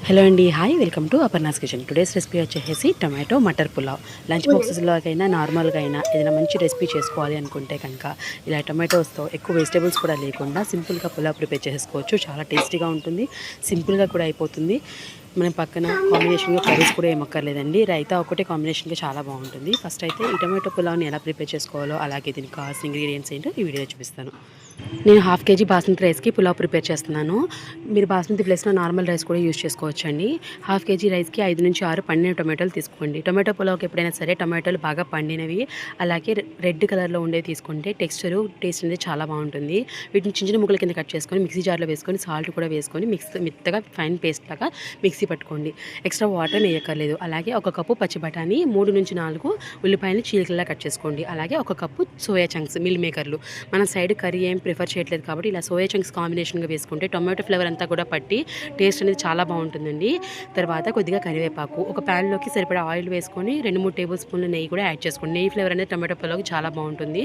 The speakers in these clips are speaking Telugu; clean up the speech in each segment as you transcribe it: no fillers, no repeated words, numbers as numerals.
హలో అండి, hi, welcome to Aparna's kitchen. Today's recipe వచ్చేసి టొమాటో మటర్ పులావ్. లంచ్ బాక్సెస్లోకైనా నార్మల్గా అయినా ఏదైనా మంచి రెసిపీ చేసుకోవాలి అనుకుంటే కనుక ఇలా టొమాటోస్తో ఎక్కువ వెజిటేబుల్స్ కూడా లేకుండా సింపుల్గా పులావ్ ప్రిపేర్ చేసుకోవచ్చు. చాలా టేస్టీగా ఉంటుంది, సింపుల్గా కూడా అయిపోతుంది. మనం పక్కన కాంబినేషన్గా కర్రీస్ కూడా ఏమక్కర్లేదండి. రైతా ఒకటే కాంబినేషన్గా చాలా బాగుంటుంది. ఫస్ట్ అయితే ఈ టొమాటో పులావ్ని ఎలా ప్రిపేర్ చేసుకోవాలో, అలాగే దీనికి కావాల్సిన ఇంగ్రీడియంట్స్ ఏంటో ఈ వీడియో చూపిస్తాను. నేను 1/2 kg బాస్మతి రైస్కి పులావ్ ప్రిపేర్ చేస్తున్నాను. మీరు బాస్మతి ప్లేస్లో నార్మల్ రైస్ కూడా యూజ్ చేసుకోవచ్చండి. 1/2 kg రైస్కి 5 నుంచి 6 పండిన టొమాటోలు తీసుకోండి. టొమాటో పులావ్కి ఎప్పుడైనా సరే టొమాటోలు బాగా పండినవి, అలాగే రెడ్ కలర్లో ఉండేవి తీసుకుంటే టేస్ట్ అనేది చాలా బాగుంటుంది. వీటిని చిన్న చిన్న ముక్కల కింద కట్ చేసుకొని మిక్సీ జార్లో వేసుకొని సాల్ట్ కూడా వేసుకొని మెత్తగా ఫైన్ పేస్ట్ లాగా మిక్సీ పట్టుకోండి. ఎక్స్ట్రా వాటర్ వేయక్కర్లేదు. అలాగే 1 కప్పు పచ్చి బఠానీ, 3 నుంచి 4 ఉల్లిపాయలు చీలికల్లా కట్ చేసుకోండి. అలాగే 1 కప్పు సోయా చంక్స్ మిల్ మేకర్లు. మన సైడ్ కర్రీ ఏం ప్రిఫర్ చేయట్లేదు కాబట్టి ఇలా సోయా చంక్స్ కాంబినేషన్గా వేసుకుంటే టొమాటో ఫ్లేవర్ అంతా కూడా పట్టి టేస్ట్ అనేది చాలా బాగుంటుందండి. తర్వాత కొద్దిగా కరివేపాకు, ఒక ప్యాన్లోకి సరిపడా ఆయిల్ వేసుకొని 2-3 టేబుల్ స్పూన్ల నెయ్యి కూడా యాడ్ చేసుకోండి. నెయ్యి ఫ్లేవర్ అనేది టొమాటో పులావ్కి చాలా బాగుంటుంది,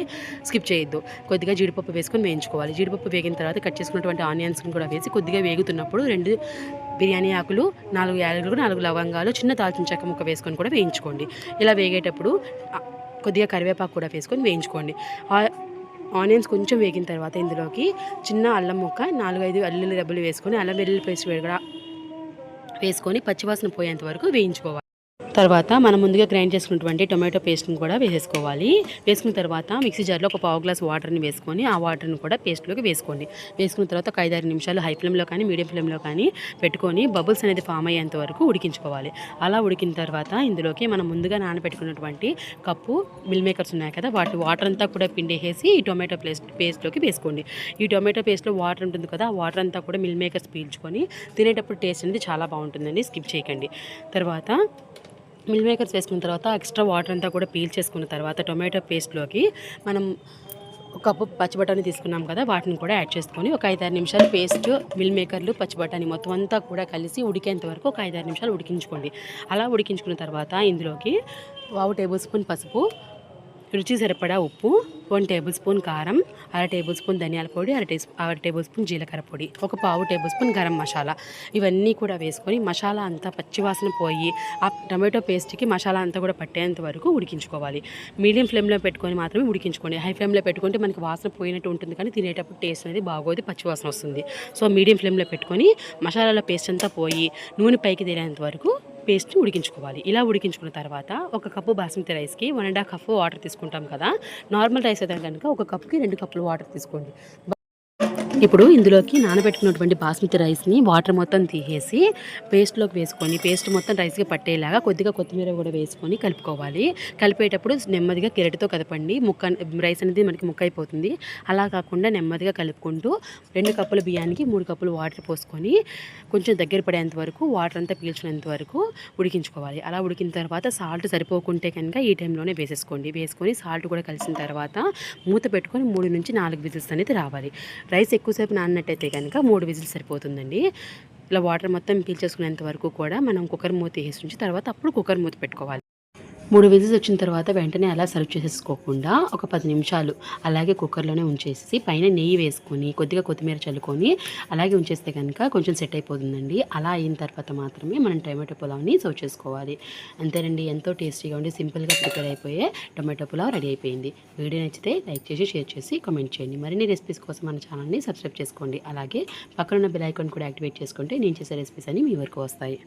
స్కిప్ చేయొద్దు. కొద్దిగా జీడిపప్పు వేసుకొని వేయించుకోవాలి. జీడిపప్పు వేగిన తర్వాత కట్ చేసుకున్నటువంటి ఆనియన్స్ని కూడా వేసి కొద్దిగా వేగుతున్నప్పుడు 2 బిర్యానీ ఆకులు, 4 యాలకులు, 4 లవంగాలు, చిన్న దాల్చిన చెక్క ముక్క వేసుకొని కూడా వేయించుకోండి. ఇలా వేగేటప్పుడు కొద్దిగా కరివేపాకు కూడా వేసుకొని వేయించుకోండి. ఆనియన్స్ కొంచెం వేగిన తర్వాత ఇందులోకి చిన్న అల్లం ముక్క, 4-5 వెల్లుల్లి రెబ్బలు వేసుకొని అల్లం వెల్లుల్లి పేస్ట్ కూడా వేసుకొని పచ్చివాసన పోయేంత వరకు వేయించుకోవాలి. తర్వాత మనం ముందుగా గ్రైండ్ చేసుకున్నటువంటి టొమాటో పేస్ట్ని కూడా వేసేసుకోవాలి. వేసుకున్న తర్వాత మిక్సీ జార్లో ఒక 1/2 గ్లాస్ వాటర్ని వేసుకొని ఆ వాటర్ని కూడా పేస్ట్లోకి వేసుకోండి. వేసుకున్న తర్వాత ఒక 5-6 నిమిషాలు హై ఫ్లేమ్లో కానీ మీడియం ఫ్లేమ్లో కానీ పెట్టుకొని బబుల్స్ అనేది ఫామ్ అయ్యేంత వరకు ఉడికించుకోవాలి. అలా ఉడికిన తర్వాత ఇందులోకి మనం ముందుగా నానబెట్టుకున్నటువంటి కప్పు మిల్ మేకర్స్ ఉన్నాయి కదా, వాటి వాటర్ అంతా కూడా పిండేసి ఈ టొమాటో పేస్ట్లోకి వేసుకోండి. ఈ టొమాటో పేస్ట్లో వాటర్ ఉంటుంది కదా, ఆ వాటర్ అంతా కూడా మిల్ మేకర్స్ పీల్చుకొని తినేటప్పుడు టేస్ట్ అనేది చాలా బాగుంటుందండి, స్కిప్ చేయకండి. తర్వాత మిల్ మేకర్స్ వేసుకున్న తర్వాత ఎక్స్ట్రా వాటర్ అంతా కూడా పీల్ చేసుకున్న తర్వాత టొమాటో పేస్ట్లోకి మనం 1 కప్పు పచ్చి బఠానీ తీసుకున్నాం కదా, వాటిని కూడా యాడ్ చేసుకొని ఒక 5-6 నిమిషాలు పేస్ట్, మిల్ మేకర్లు, పచ్చి బఠానీ మొత్తం అంతా కూడా కలిసి ఉడికేంత వరకు ఒక 5-6 నిమిషాలు ఉడికించుకోండి. అలా ఉడికించుకున్న తర్వాత ఇందులోకి 1 టేబుల్ స్పూన్ పసుపు, రుచి సరిపడా ఉప్పు, 1 టేబుల్ స్పూన్ కారం, 1/2 టేబుల్ స్పూన్ ధనియాల పొడి, 1/2 టేబుల్ స్పూన్ జీలకర్ర పొడి, 1/4 టేబుల్ స్పూన్ గరం మసాలా, ఇవన్నీ కూడా వేసుకొని మసాలా అంతా పచ్చివాసన పోయి ఆ టమాటో పేస్ట్కి మసాలా అంతా కూడా పట్టేంత వరకు ఉడికించుకోవాలి. మీడియం ఫ్లేమ్లో పెట్టుకొని మాత్రమే ఉడికించుకోండి. హై ఫ్లేమ్లో పెట్టుకుంటే మనకి వాసన పోయినట్టు ఉంటుంది కానీ తినేటప్పుడు టేస్ట్ అనేది బాగోదు, పచ్చివాసన వస్తుంది. సో మీడియం ఫ్లేమ్లో పెట్టుకొని మసాలాల పేస్ట్ అంతా పోయి నూనె పైకి తేలేంత వరకు పేస్ట్ని ఉడికించుకోవాలి. ఇలా ఉడికించుకున్న తర్వాత 1 కప్పు బాస్మతి రైస్కి 1.5 కప్పు వాటర్ తీసుకుంటాం కదా, నార్మల్ రైస్ అయితే కనుక 1 కప్పుకి 2 కప్పులు వాటర్ తీసుకోండి. ఇప్పుడు ఇందులోకి నానబెట్టుకున్నటువంటి బాస్మతి రైస్ని వాటర్ మొత్తం తీసేసి పేస్ట్లోకి వేసుకొని పేస్ట్ మొత్తం రైస్కి పట్టేలాగా కొద్దిగా కొత్తిమీర కూడా వేసుకొని కలుపుకోవాలి. కలిపేటప్పుడు నెమ్మదిగా కెరటితో కదపండి, రైస్ అనేది మనకి ముక్క అయిపోతుంది. అలా కాకుండా నెమ్మదిగా కలుపుకుంటూ 2 కప్పుల బియ్యానికి 3 కప్పులు వాటర్ పోసుకొని కొంచెం దగ్గర పడేంత వరకు వాటర్ అంతా పీల్చినంత వరకు ఉడికించుకోవాలి. అలా ఉడికిన తర్వాత సాల్ట్ సరిపోకుంటే కనుక ఈ టైంలోనే వేసుకొని సాల్ట్ కూడా కలిసిన తర్వాత మూత పెట్టుకొని 3 నుంచి 4 విజిల్స్ అనేది రావాలి. రైస్ ఎక్కువసేపు నాన్నట్టయితే కనుక 3 విజిల్స్ సరిపోతుందండి. ఇలా వాటర్ మొత్తం పీల్చేసుకునేంత వరకు కూడా మనం కుక్కర్ మూత వేసి ఉంచి తర్వాత అప్పుడు కుక్కర్ మూత పెట్టుకోవాలి. 3 విజిల్స్ వచ్చిన తర్వాత వెంటనే అలా సర్వ్ చేసేసుకోకుండా ఒక 10 నిమిషాలు అలాగే కుక్కర్లోనే ఉంచేసి పైన నెయ్యి వేసుకొని కొద్దిగా కొత్తిమీర చల్లుకొని అలాగే ఉంచేస్తే కనుక కొంచెం సెట్ అయిపోతుందండి. అలా అయిన తర్వాత మాత్రమే మనం టమాటో పులావ్ని సర్వ్ చేసుకోవాలి. అంతేనండి, ఎంతో టేస్టీగా ఉండి సింపుల్గా ప్రిపేర్ అయిపోయే టమాటో పులావ్ రెడీ అయిపోయింది. వీడియో నచ్చితే లైక్ చేసి, షేర్ చేసి, కామెంట్ చేయండి. మరిన్ని రెసిపీస్ కోసం మన ఛానల్ని సబ్స్క్రైబ్ చేసుకోండి. అలాగే పక్కనున్న బెల్ ఐకాన్ కూడా యాక్టివేట్ చేసుకుంటే నేను చేసే రెసిపీస్ అన్ని మీ వరకు వస్తాయి.